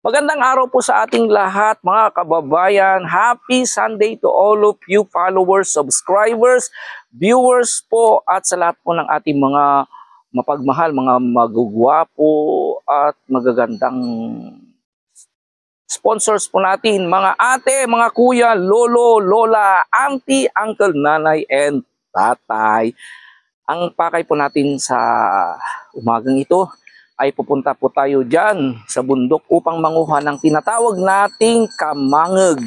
Magandang araw po sa ating lahat mga kababayan. Happy Sunday to all of you followers, subscribers, viewers po at sa lahat po ng ating mga mapagmahal, mga magugwapo at magagandang sponsors po natin. Mga ate, mga kuya, lolo, lola, auntie, uncle, nanay, and tatay. Ang pakay po natin sa umagang ito ay pupunta po tayo dyan sa bundok upang manguha ng tinatawag nating kamangeg.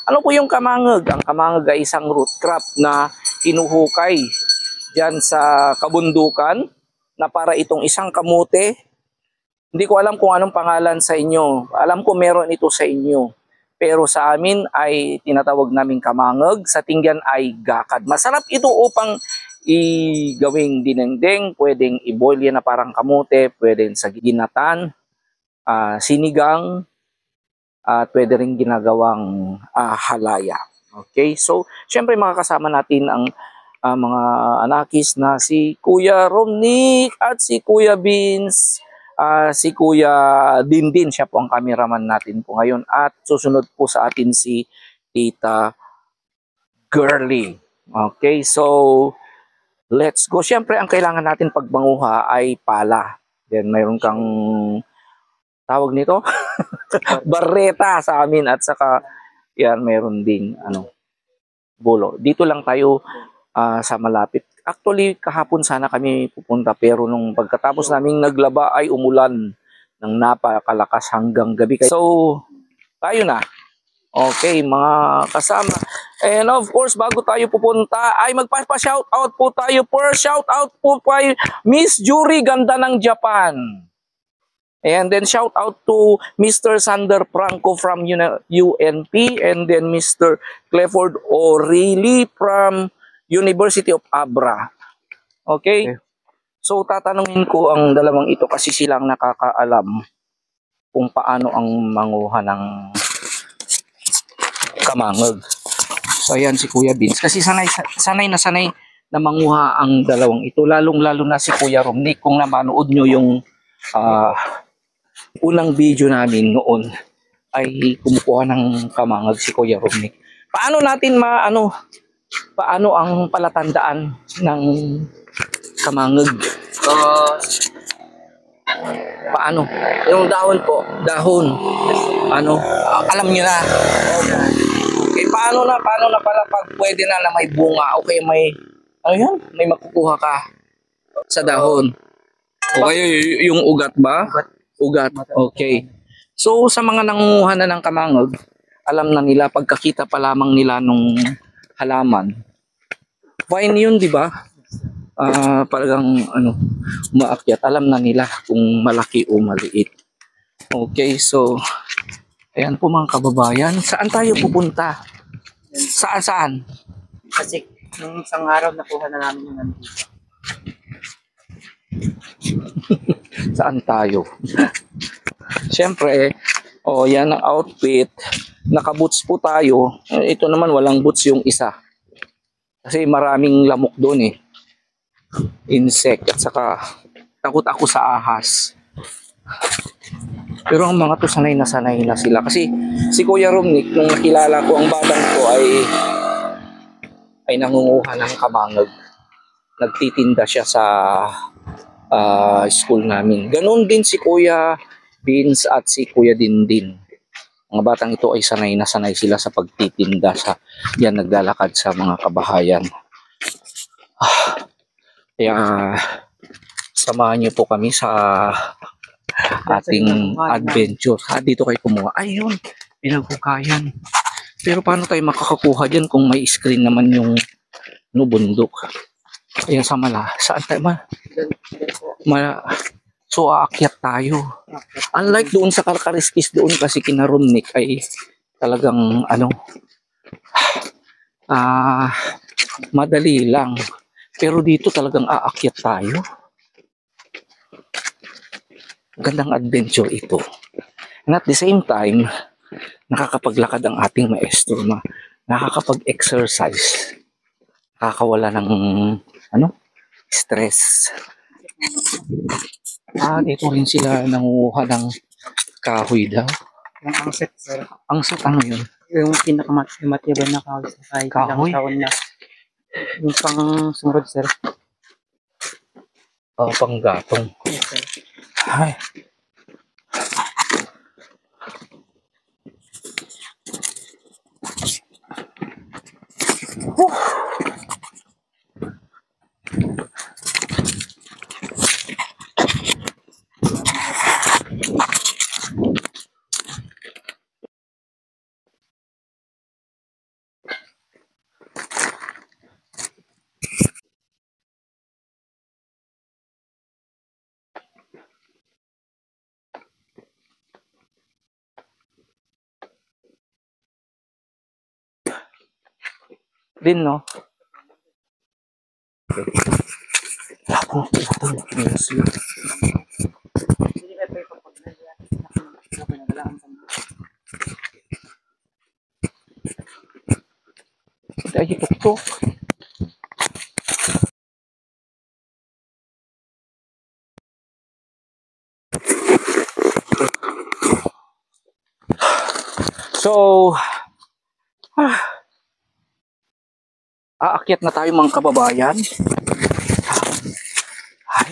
Ano po yung kamangeg? Ang kamangeg ay isang root crop na hinuhukay dyan sa kabundukan na para itong isang kamote. Hindi ko alam kung anong pangalan sa inyo. Alam ko meron ito sa inyo. Pero sa amin ay tinatawag namin kamangeg. Sa Tinggan ay gakad. Masarap ito upang gawing dinengdeng, pwedeng i-boil yan na parang kamote, pwedeng sa ginatan, sinigang, at pwede rin ginagawang halaya. Okay, so syempre makakasama natin ang mga anakis na si Kuya Romnick at si Kuya Vince, si Kuya Dindin, siya po ang cameraman natin po ngayon, at susunod po sa atin si Tita Girly. Okay, so let's go. Siyempre, ang kailangan natin pag manguha ay pala. Then, mayroon kang tawag nito? Barreta sa amin. At saka, yan, mayroon ding bulo. Dito lang tayo sa malapit. Actually, kahapon sana kami pupunta. Pero nung pagkatapos naming naglaba ay umulan ng napakalakas hanggang gabi. So, tayo na. Okay, mga kasama. And of course, bago tayo pupunta, ay magpa-shoutout po tayo. Shoutout po kay Miss Jury Ganda ng Japan. And then shoutout to Mr. Sander Franco from UNP. And then Mr. Clifford O'Reilly from University of Abra. Okay? So tatanungin ko ang dalawang ito kasi silang nakakaalam kung paano ang manguha ng kamangeg. So ayan si Kuya Vince. Kasi sanay na manguha ang dalawang ito. Lalong-lalo na si Kuya Romnick. Kung napanood nyo yung unang video namin noon, ay kumukuha ng kamangeg si Kuya Romnick. Paano natin paano ang palatandaan ng kamangeg? Paano? Yung dahon po. Dahon. Alam nyo na. Okay, paano na pala pag pwede na may bunga? Okay, may makukuha ka sa dahon. Okay, yung ugat ba? Ugat. Okay. So, sa mga nangunguha na ng kamangeg, alam na nila, pagkakita pa lamang nila nung halaman. Fine yun, di ba? Parang umaakyat. Alam na nila kung malaki o maliit. Okay, so ayan po mga kababayan. Saan tayo pupunta? Saan? Kasi nung isang araw nakuha na namin yung nandito. Saan tayo? Siyempre, yan ang outfit. Naka-boots po tayo. Ito naman walang boots yung isa. Kasi maraming lamok doon eh. Insect at saka takot ako sa ahas. Pero ang mga to sanay na sila. Kasi si Kuya Romnick, nung nakilala ko ang batang ko ay nangunguha ng kamangeg. Nagtitinda siya sa school namin. Ganon din si Kuya Vince at si Kuya Dindin. Mga batang ito ay sanay na sila sa pagtitinda yan naglalakad sa mga kabahayan. Kaya samahan niyo po kami sa ating adventure. Dito kayo kumuha. Ayun, pinaghukayan. Pero paano tayo makakakuha dyan kung may screen naman yung bundok? Ayan sa saan tayo so aakyat tayo. Unlike doon sa Karkariskis doon kasi kina Romnick ay talagang madali lang. Pero dito talagang aakyat tayo. Gandang adventure ito. And at the same time, nakakapaglakad ang ating maestro, nakakapag-exercise, nakakawala ng stress. Dito rin sila nanguha ng kahoy daw. Yung angset, sir. Ang set, ano yun? Yung pinakamatibay na kahoy sa kahit ilang Kahoy? taon na. Yung pang sunod, sir. Panggatong. Yes, sir. Ay. Din, no? Ako, utang. Yes, yun. Hindi ka tayo kapag naglalaan sa mga. Ay, ito. So, aakyat na tayo mga kababayan. Ay.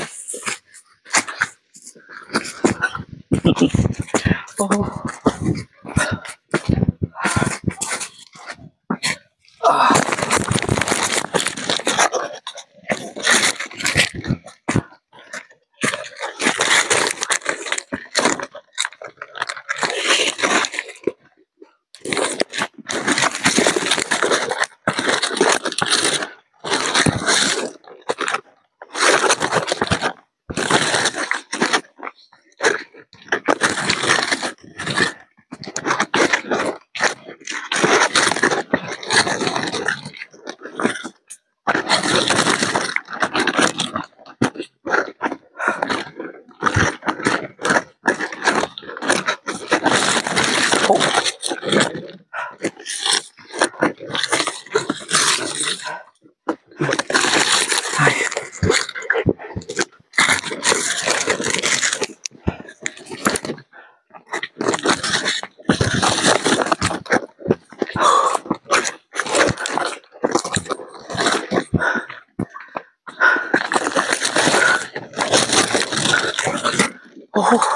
Oh. Oh.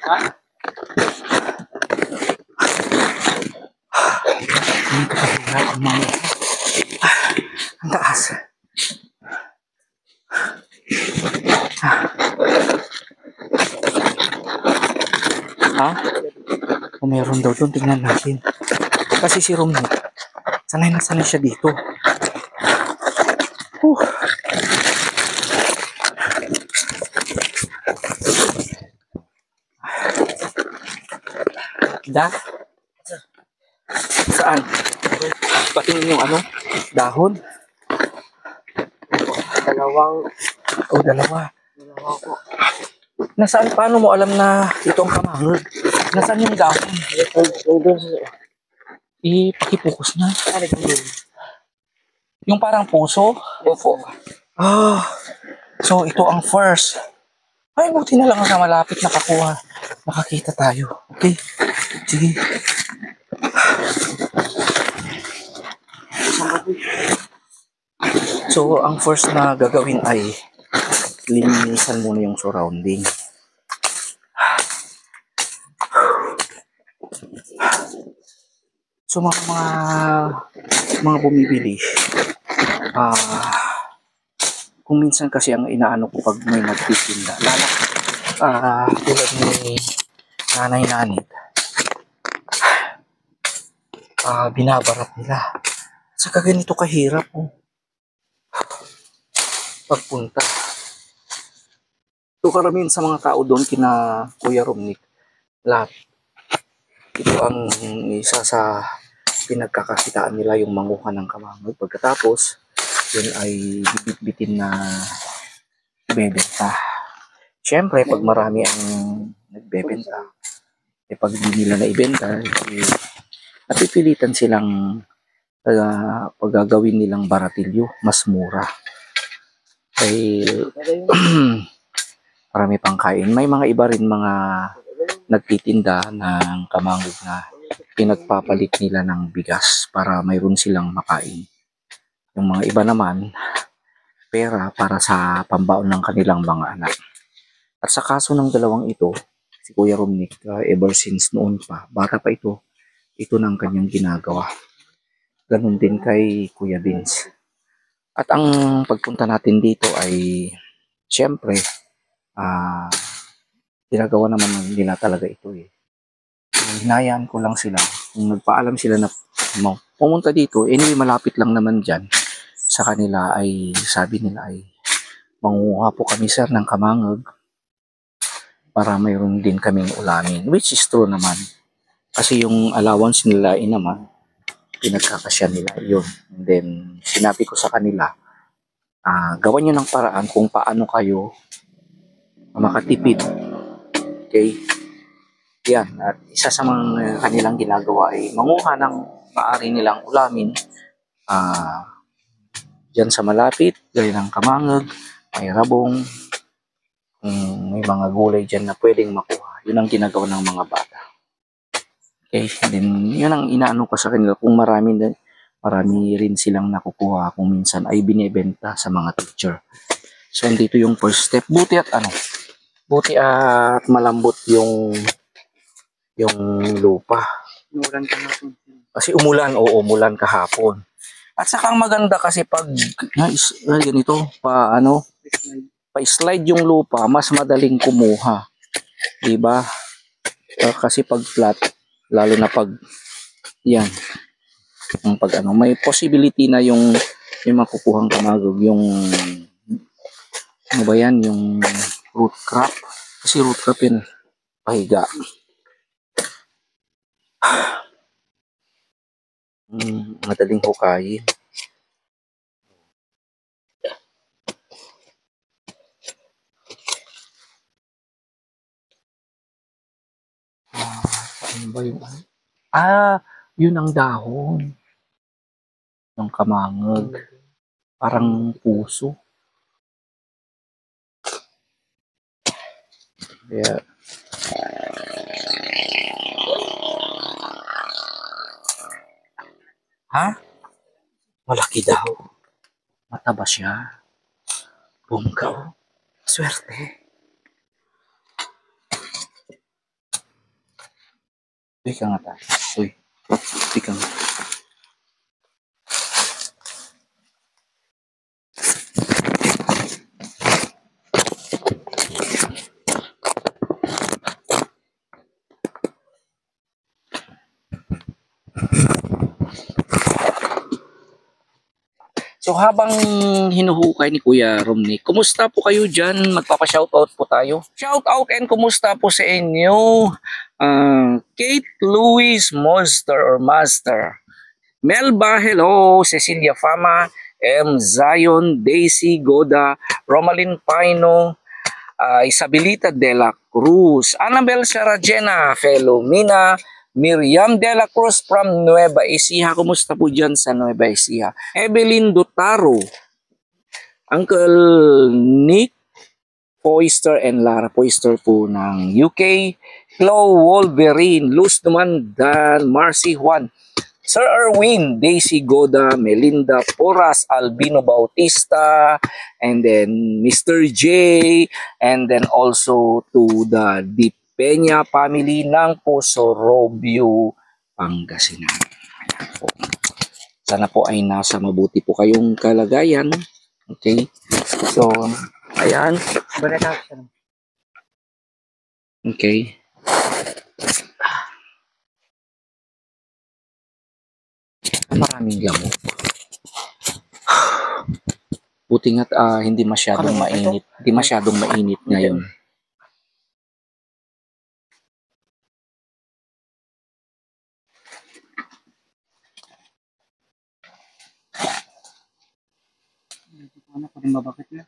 Ha? Ang kahirap ang mga. Ang taas. Ha? O meron daw doon, tingnan natin. Kasi si Romney, sanay na sanay siya dito. Uh. Da? Saan? Patingin yung ano? Dahon? Dalawang Dalawa. po. Nasaan? Paano mo alam na ito ang kamangod? Nasaan yung dahon? Doon sa... Ipakipokus na. Ano doon? Yung parang puso? Opo. So ito ang first. Ay, buti na lang sa malapit nakakuha. Nakakita tayo. Okay? Sige. So, ang first na gagawin ay linisan muna yung surrounding. So, mga bumibili, kung minsan kasi ang inaano ko pag may nagtitinda, lalo, tulad ni Nanay Nanit, binabarat nila. Saka ganito kahirap, pagpunta. So, karamihan sa mga tao doon, kina Kuya Romnick, lahat. Ito ang isa sa pinagkakakitaan nila, yung manguha ng kamangod. Pagkatapos, yun ay bibit-bitin na ibebenta. Siyempre, pag marami ang nagbebenta, pag hindi nila naibenta, napipilitan silang pag gagawin nilang baratilyo, mas mura. Ay, marami pang kain. May mga iba rin mga nagtitinda ng kamangod na pinagpapalit nila ng bigas para mayroon silang makain. Yung mga iba naman, pera para sa pambaon ng kanilang mga anak. At sa kaso ng dalawang ito, si Kuya Romnick, ever since noon pa, bata pa ito ng kanyang ginagawa. Ganun din kay Kuya Vince. At ang pagpunta natin dito ay, siyempre, ginagawa naman nila talaga ito eh. Hinayaan ko lang sila. Kung nagpaalam sila na pumunta dito, anyway malapit lang naman dyan sa kanila, ay sabi nila ay manguha po kami sir ng kamangog para mayroon din kaming ulamin, which is true naman. Kasi yung allowance nila naman, pinagkakasya nila yun. And then, sinabi ko sa kanila, gawan nyo ng paraan kung paano kayo makatipid. Okay? Yan. At isa sa mga kanilang ginagawa ay manguha ng maaari nilang ulamin dyan sa malapit, gaya ng kamangog, may rabong, may mga gulay dyan na pwedeng makuha. Yun ang ginagawa ng mga bata. Okay, then yun ang inaano ko sa kanila, kung marami rin silang nakukuha, kung minsan ay binebenta sa mga teacher. So dito yung first step. Buti at malambot yung lupa. Umulan ka na. Kasi umulan kahapon. At saka ang maganda kasi pag ganito, pa-slide yung lupa, mas madaling kumuha. Diba? Kasi pag flat, lalo na pag yan, may possibility na yung makukuhang kamagog, yung yung root crop. Kasi root crop yun, pahiga. Madaling hukayin. Ano ba yung yun ang dahon ng kamangog. Parang puso. Kaya malaki daw. Mataba siya. Bongga oh. Swerte. Uy ka nga ta. Uy ka nga. So habang hinuhukay ni Kuya Romnick, kumusta po kayo dyan? Magpapa-shoutout po tayo. Shoutout and kumusta po sa inyo? Kate Louise Master. Melba, hello. Cecilia Fama, M. Zion, Daisy Goda, Romalyn Paino, Isabelita de la Cruz, Annabel Sarajena, Felomina, Miriam de la Cruz from Nueva Ecija. Kumusta po dyan sa Nueva Ecija? Evelyn Dutaro, Uncle Nick Poister and Lara Poister po ng UK, Chloe Wolverine, Luz Dumandan, Marcy Juan, Sir Erwin, Daisy Goda, Melinda Porras, Albino Bautista, and then Mr. J, and then also to the Di Peña family ng Puso Robio, Pangasinan. Sana po ay nasa mabuti po kayong kalagayan. Okay? So, ayan. Okay. Maraming gamot. Buti nga't hindi masyadong mainit. Hindi masyadong mainit ngayon. Ano ko rin mabakit na.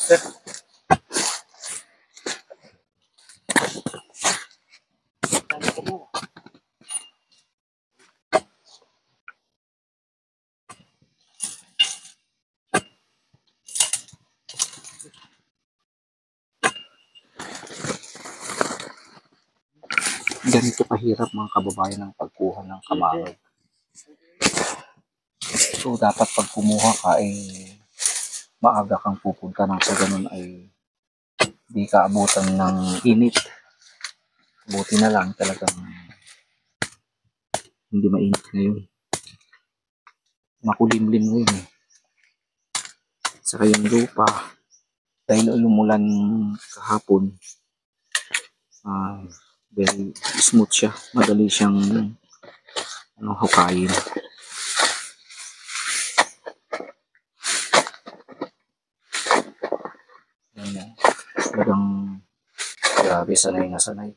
Sir, sabi ko mo. Ganito kahirap mga kababayan ang pagkuha ng kamarog. So dapat pag kumuha ka ay maaga kang pupunta nang sa ganun ay di ka abutan ng init. Buti na lang talagang hindi mainit ngayon. Makulimlim ngayon eh. Saka yung lupa, dahil umulan kahapon, very smooth siya. Madali siyang hukayin. Yan, talagang grabe, sanay na sanay.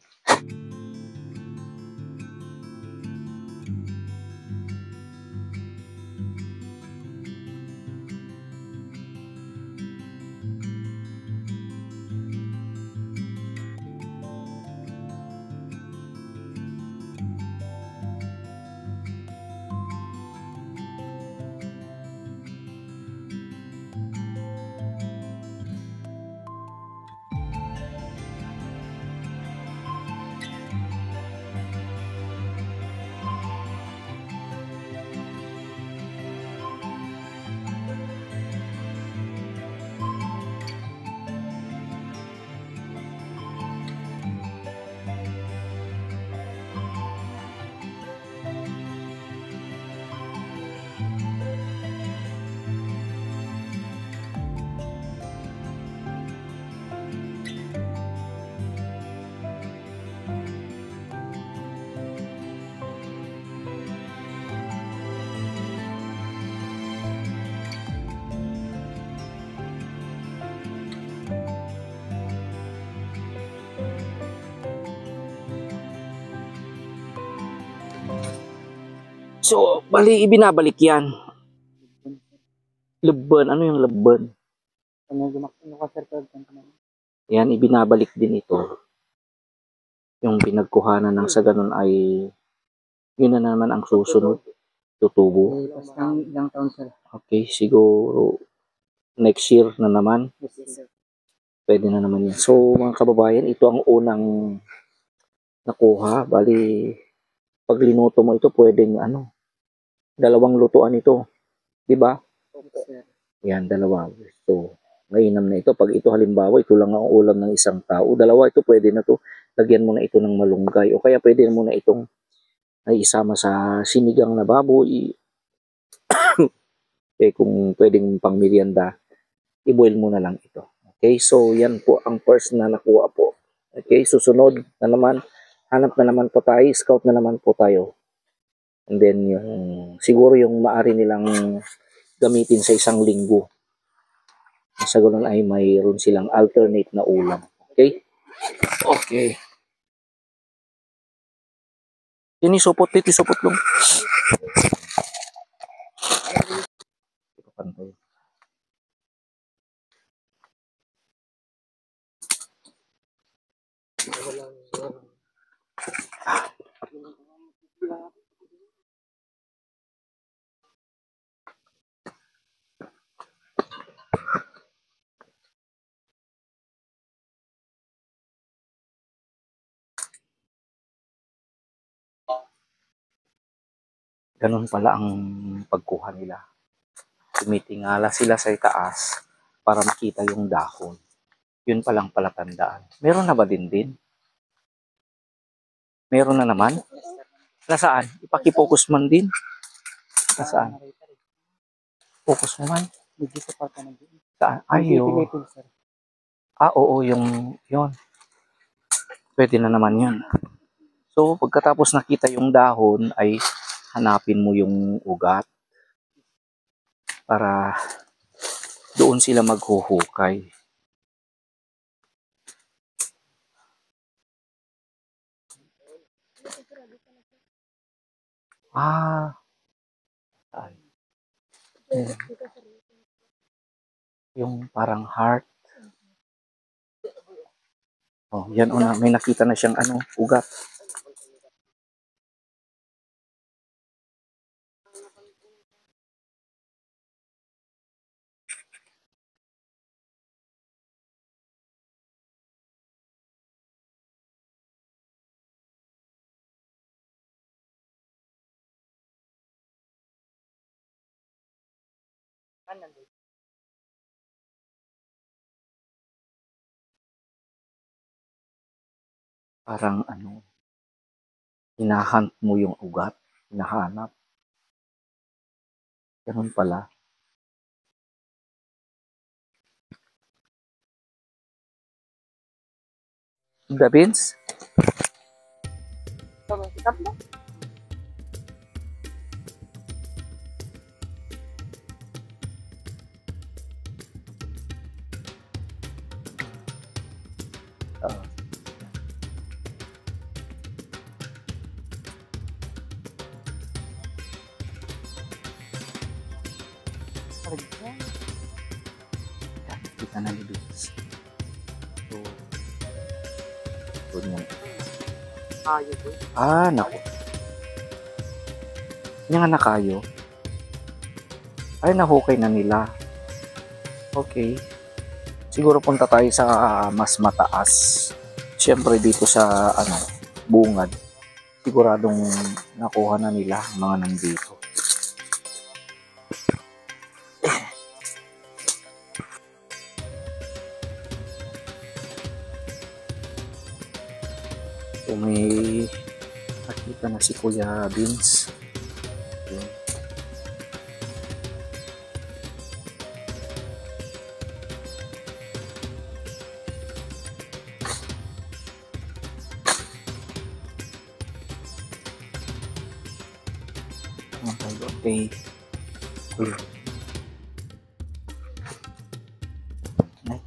So, bali ibinabalik yan. Lebon, ano yung lebon? Ano gumakit ko sir pag Yan, ibinabalik din ito. Yung pinagkuhanan ng sa ganun ay yun na naman ang susunod. Tutubo. pas ng ilang taon sir. Okay, siguro next year na naman. Yes, sir. Pwede na naman yan. So, mga kababayan, ito ang unang nakuha. Bali, pag linuto mo ito, pwedeng dalawang lutuan ito. Di ba? Yes, sir. Yan, dalawa. So, mainam na ito. Pag ito halimbawa, ito lang ang ulam ng isang tao. Dalawa, ito pwede na to. Lagyan mo na ito ng malunggay. O kaya pwede mo na itong ay isama sa sinigang na baboy. Kung pwedeng pang merienda, i-boil mo na lang ito. Okay, so yan po ang first na nakuha po. Okay, susunod na naman, hanap na naman po tayo, scout na naman po tayo. And then, siguro yung maari nilang gamitin sa isang linggo. Sa ganun ay mayroon silang alternate na ulam. Okay? Okay. Ini supot dito, supot lang. Pantay. Ganun pala ang pagkuha nila. Tumitingala sila sa itaas para makita yung dahon. Yun palang palatandaan. Meron na ba din? Meron na naman? Nasaan? Ipaki-focus man din. Nasaan? Focus mo man. Medyo sa parta ng Saan? Ayo. Pilipil, sir. Oo, yon. Pwede na naman yan. So, pagkatapos nakita yung dahon, ay hanapin mo yung ugat para doon sila maghuhukay. Ah, ay, yung parang heart. Oh, yan una, may nakita na siyang ugat. Parang hinahunt mo yung ugat, hinahanap. Ganun pala. The beans? Sikap mo? Ah, kita na ni beans. So, ganyan. Kayo po. Naku. Yung nga nakayo. Ay, nahukay na nila. Okay. Siguro punta tayo sa mas mataas. Siyempre dito sa bungad. Siguradong nakuha na nila ang mga nandito. So may nakita na si Kuya Vince. Yun. Okay. Kuya. Ay.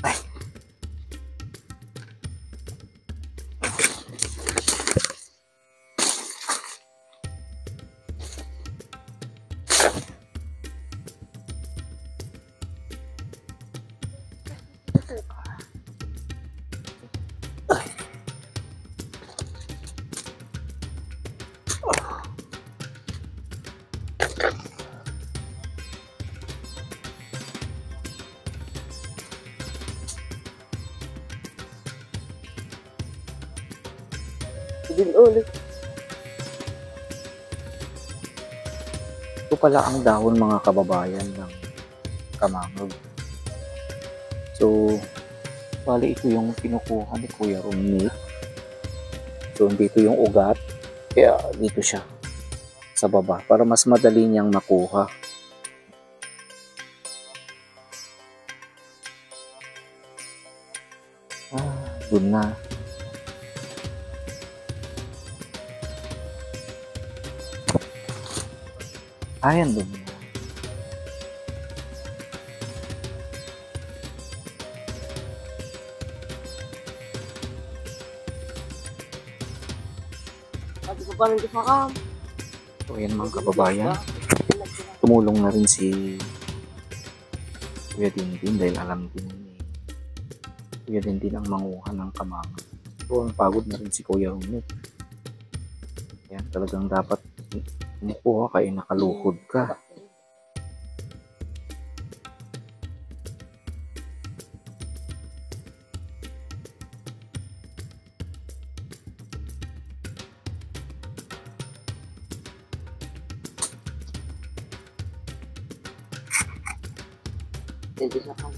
Ay. Din ulit. Ito pala ang dahon mga kababayan ng kamangog. So, bali ito yung kinukuha ni Kuya Romney. So, dito yung ugat. Kaya dito siya sa baba para mas madali niyang makuha. Dun na. Ayan dun na. Sabi ko pa rin kasakam. So, ayan mga kababayan. Tumulong na rin si Kuya Dindin dahil alam din ni Kuya Dindin ang manguha ng kamangog. So, ang pagod na rin si Kuya Romney. Yan, talagang dapat kumukuha kaya nakaluhod ka. Hindi sa kanya.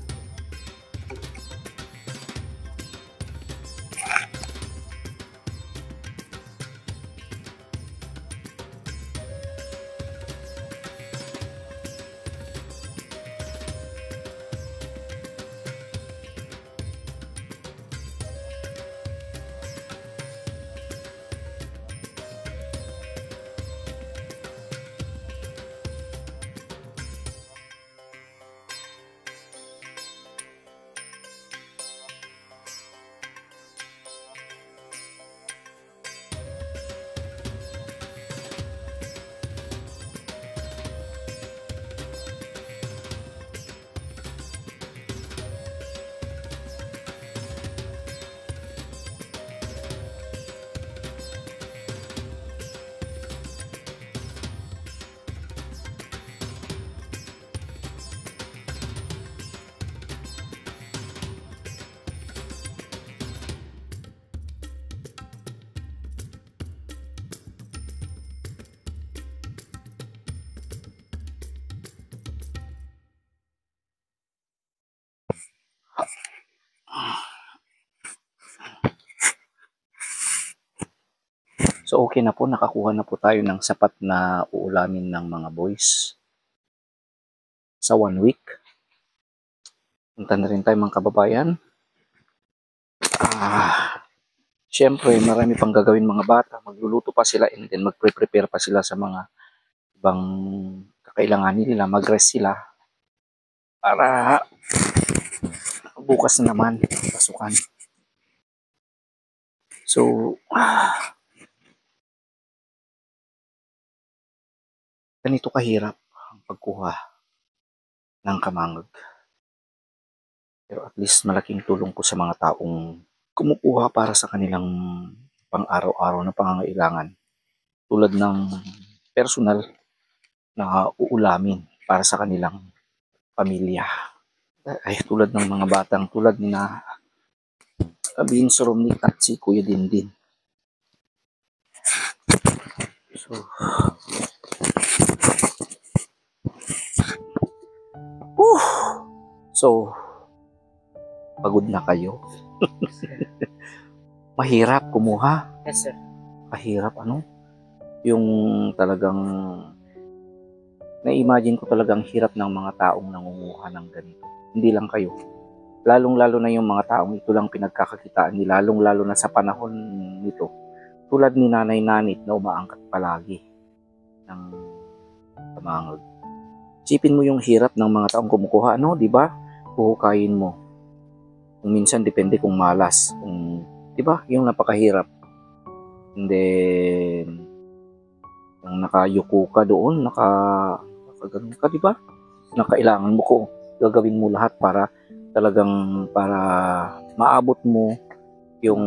So okay na po, nakakuha na po tayo ng sapat na uulamin ng mga boys sa 1 week. Punta na rin tayo mga kababayan. Siyempre, marami pang gagawin mga bata. Magluluto pa sila and then magpre-prepare pa sila sa mga ibang kakailanganin nila. Mag-rest sila para bukas na naman pasukan. So, ganito kahirap ang pagkuha ng kamangod. Pero at least malaking tulong po sa mga taong kumukuha para sa kanilang pang-araw-araw na pangangailangan. Tulad ng personal na uulamin para sa kanilang pamilya. Ay tulad ng mga batang tulad ni na Vince Romnick at si Kuya Dindin. So, so pagod na kayo. Mahirap kumuha. Yes, sir. Mahirap yung talagang na-imagine ko talagang hirap ng mga taong nangunguha ng ganito. Hindi lang kayo. Lalong-lalo na yung mga taong ito lang pinagkakakitaan nila. Lalong-lalo na sa panahon nito. Tulad ni Nanay Nanit na umaangkat palagi ng kamangod. Isipin mo yung hirap ng mga taong kumukuha. Di ba? Huhukayin mo. Kung minsan, depende kung malas. Di ba? Yung napakahirap. And then, yung nakayuko ka doon, nakaganon ka, di ba? Nakailangan mo ko, gagawin mo lahat para talagang para maabot mo yung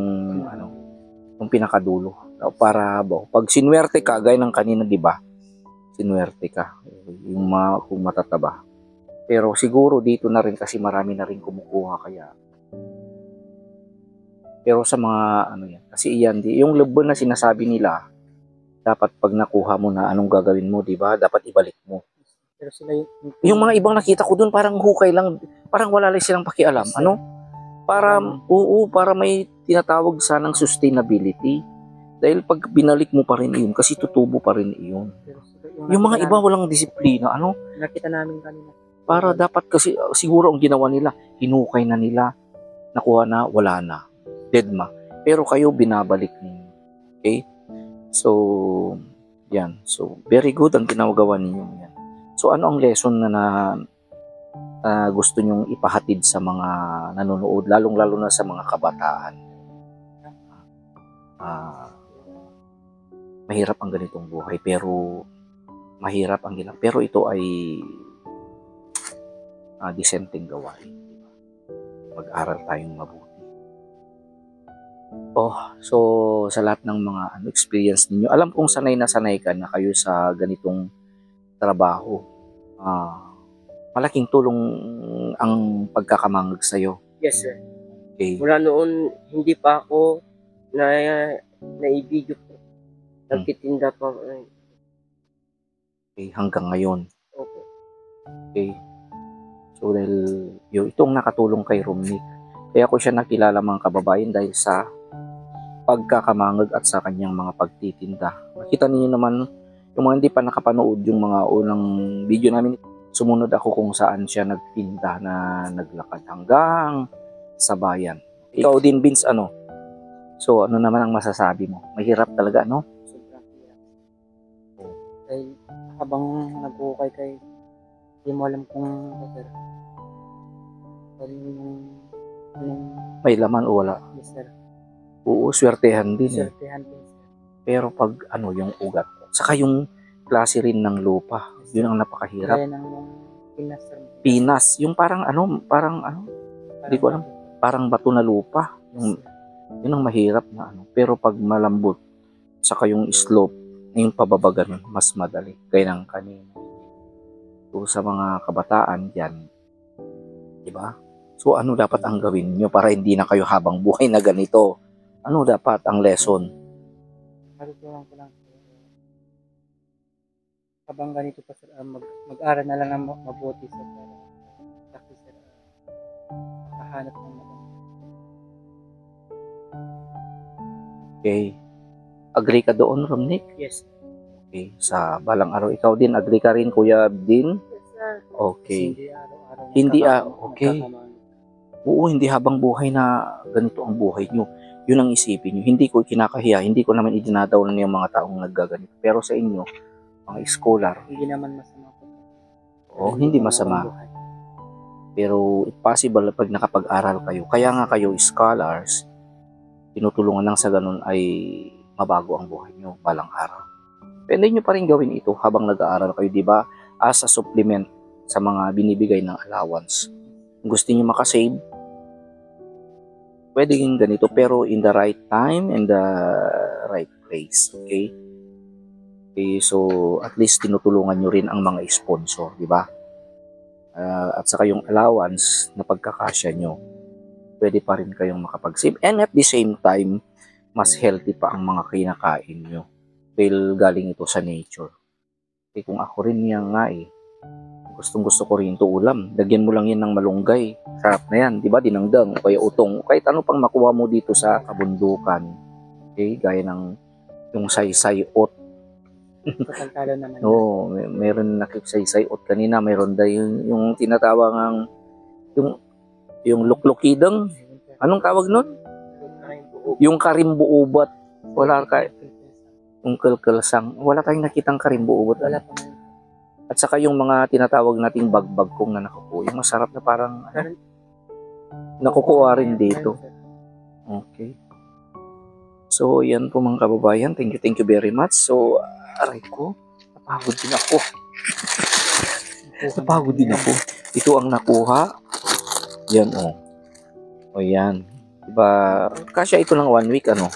yung pinakadulo. Para pag sinwerte ka, gaya ng kanina, di ba? Sinwerte ka. Yung kung matataba. Pero siguro dito na rin kasi marami na rin kumukuha kaya. Pero sa mga yan, kasi iyan, yung lubon na sinasabi nila, dapat pag nakuha mo na anong gagawin mo, di ba? Dapat ibalik mo. Pero sila Yung mga ibang nakita ko doon, parang hukay lang, parang wala lang silang pakialam. Para, para may tinatawag sanang sustainability. Dahil pag binalik mo pa rin iyon, kasi tutubo pa rin iyon. Yung mga iba walang disiplina, nakita namin kanina. Para dapat kasi, siguro ang ginawa nila, hinukay na nila, nakuha na, wala na. Deadma. Pero kayo binabalik ninyo. Okay? So, yan. So, very good ang ginagawa ninyo yan. So, ano ang lesson na gusto nyong ipahatid sa mga nanonood, lalong-lalo na sa mga kabataan? Mahirap ang ganitong buhay, pero mahirap ang ginagawa. Pero ito ay disenteng gawain. Mag-aral tayong mabuti. So sa lahat ng mga experience ninyo, alam kong sanay na sanay ka na kayo sa ganitong trabaho. Malaking tulong ang pagkakamangag sa'yo. Yes, sir. Okay. Mula noon, hindi pa ako naibigyo po. Nagtitinda pa. Okay, hanggang ngayon. Opo. Okay. So dahil itong nakatulong kay Romnick, kaya ko siya nakilala mga kababayan dahil sa pagkakamangag at sa kanyang mga pagtitinda. Makita niyo naman yung mga hindi pa nakapanood yung mga unang video namin, sumunod ako kung saan siya nagtinda na naglakad hanggang sa bayan. Ikaw din, Vince, So ano naman ang masasabi mo? Mahirap talaga, Sobrang hirap. Kaya habang nag-ukay kay, hindi mo alam kung sir, may laman o wala. Yes, sir. Oo, swertehan din. Swertehan din, sir. Pero pag yung ugat, saka yung klase rin ng lupa, yun ang napakahirap. Kaya ng Pinas, sir. Pinas, yung parang hindi ko alam, parang bato na lupa. Yun ang mahirap na Pero pag malambot, saka yung slope, yung pababa ganun, mas madali. Kaya ng kanina. So sa mga kabataan yan, di ba? So ano dapat ang gawin nyo para hindi na kayo habang buhay na ganito? Ano dapat ang lesson? Matutunan ko lang. Habang ganito pa sir, mag-aral na lang ng mabuti sir. Kasi sir, makahanap ng maganda. Okay. Agree ka doon, Romnick? Yes. Okay. Sa balang araw, ikaw din, agree ka rin, Kuya Din? Okay. Hindi araw-araw. Hindi, nakakama- okay. nakakamaan. Oo, hindi habang buhay na ganito ang buhay nyo. Yun ang isipin nyo. Hindi ko kinakahiya, hindi ko naman idinadaw na yung mga taong naggaganito. Pero sa inyo, mga scholar, Hindi naman masama po. hindi masama. Buhay. Pero possible pag nakapag-aral kayo, kaya nga kayo scholars, tinutulungan lang sa ganun ay mabago ang buhay nyo balang araw. Pwede nyo pa rin gawin ito habang nag-aaral kayo, di ba? As a supplement sa mga binibigay ng allowance. Kung gusto nyo makasave, pwede yung ganito, pero in the right time and the right place. Okay? Okay, so at least tinutulungan nyo rin ang mga sponsor, di ba? At saka yung allowance na pagkakasya nyo, pwede pa rin kayong makapag-save. And at the same time, mas healthy pa ang mga kinakain nyo. Dahil galing ito sa nature. Eh kung ako rin yan nga gustong gusto ko rin ito ulam. Lagyan mo lang yan ng malunggay. Sarap na yan, di ba? Dinangdang o kaya utong. Kahit ano pang makuha mo dito sa kabundukan. Okay, gaya ng yung saysay-ot. Kakalkalo naman. Oo, meron nakisaysay-ot kanina. Meron dahil yung tinatawag ng yung luklukidang. Anong tawag nun? Yung karimbuubat. Wala ka, yung kalkalsang. Wala tayong nakitang karimbuubat. Wala pa man. At saka yung mga tinatawag nating bagbagkong na nakukuha. Yung masarap na parang nakukuha rin dito. Okay. So, yan po mga kababayan. Thank you very much. So, aray ko, napagod din ako. Napagod din ako. Ito ang nakuha. Yan, O, yan. Diba, kasya ito lang 1 week, ano?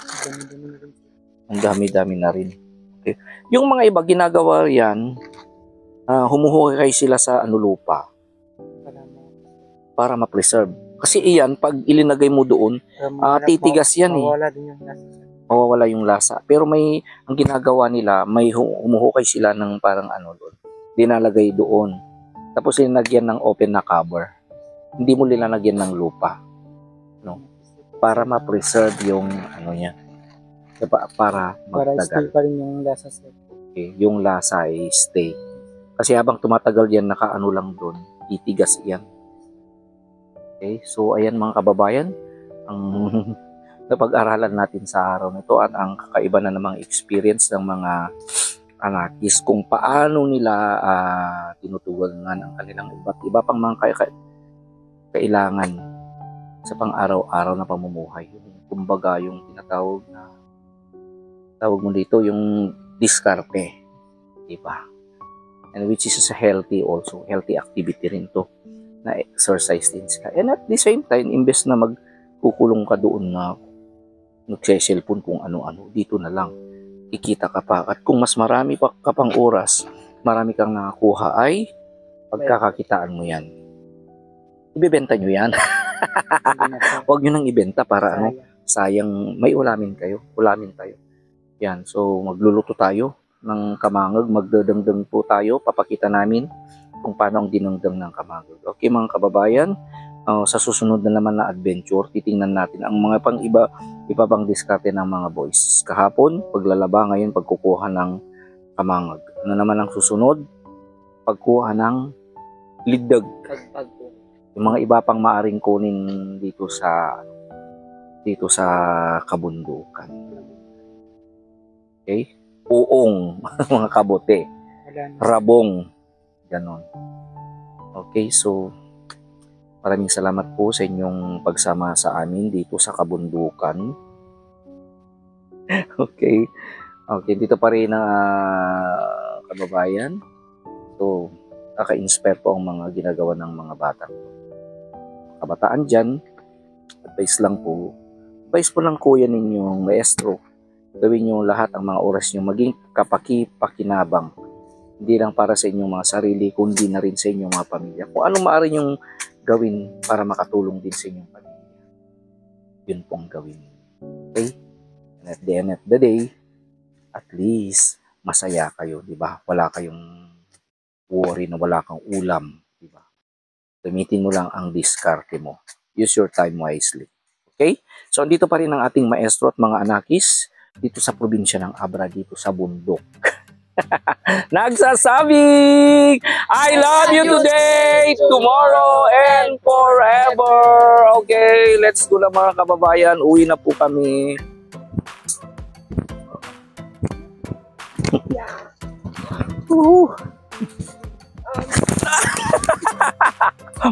Ang dami-dami na rin. Okay. Yung mga iba, ginagawa yan, humuhukay sila sa lupa para ma-preserve. Kasi iyan, pag ilinagay mo doon, titigas yan Mawala din yung lasa. mawawala yung lasa. Pero ang ginagawa nila, may humuhukay sila ng parang doon. Dinalagay doon. Tapos linagyan ng open na cover. Hindi mo linalagyan ng lupa. No? Para ma-preserve yung niya. Para magtagal. Para stay pa rin yung lasa sa Okay, yung lasa ay stay. Kasi habang tumatagal yan, lang doon, titigas yan. Okay, so ayan mga kababayan, ang napag-aralan natin sa araw nito at ang kakaiba na namang experience ng mga anakis kung paano nila tinutulungan ang kanilang iba't iba pang mga kailangan sa pang-araw-araw na pamumuhay. Kumbaga yung tinatawag na tawag mo dito yung diskarte, diba? And which is a healthy activity rin to na exercise din sila. And at the same time, imbes na magkukulong ka doon na nagse-cellphone kung ano-ano, dito na lang kikita ka pa. At kung mas marami pa ka pang oras, marami kang nakakuha ay pagkakakitaan mo yan. Ibebenta nyo yan. Huwag nyo nang ibenta para sayang, may ulamin kayo. Ulamin tayo. Yan, so magluluto tayo ng kamangag, magdadangdang po tayo, papakita namin kung paano ang dinangdang ng kamangag. Okay mga kababayan, sa susunod na naman na adventure, titingnan natin ang mga iba pang diskarte ng mga boys. Kahapon, paglalaba, ngayon pagkukuha ng kamangag. Ano naman ang susunod? Pagkuha ng lidag. Yung mga iba pang maaring kunin dito sa kabundukan. Okay? Uong, mga kabote, rabong, ganon. Okay, so maraming salamat po sa inyong pagsama sa amin dito sa kabundukan. Okay. Okay, dito pa rin kababayan. So, kaka-inspire po ang mga ginagawa ng mga bata. Kabataan dyan, advice po ng kuya ninyong maestro. Gawin nyo lahat ang mga oras nyo, maging kapaki-pakinabang. Hindi lang para sa inyong mga sarili, kundi na rin sa inyong mga pamilya. Kung ano maaari nyong gawin para makatulong din sa inyong pamilya, yun pong gawin. Okay? And at the end of the day, at least, masaya kayo, di ba? Wala kayong worry na wala kang ulam, di ba? Gamitin mo lang ang diskarte mo. Use your time wisely. Okay? So, andito pa rin ang ating maestro at mga anakis. dito sa probinsya ng Abra, dito sa bundok. Nagsasabing, I love you today, tomorrow, and forever. Okay, let's go na mga kababayan. Uwi na po kami.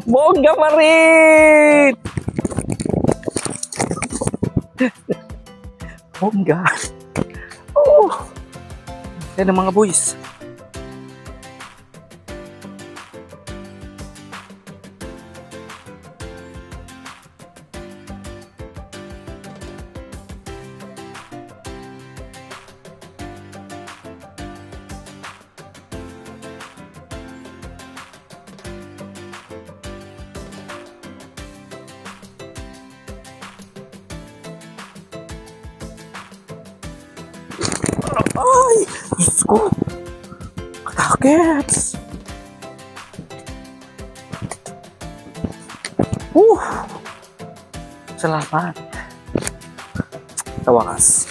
Bongga pa rin! Bongga. Oh. Yan ang mga boys. Ay! Diyos ko! Katakets! Salamat! Sa wakas.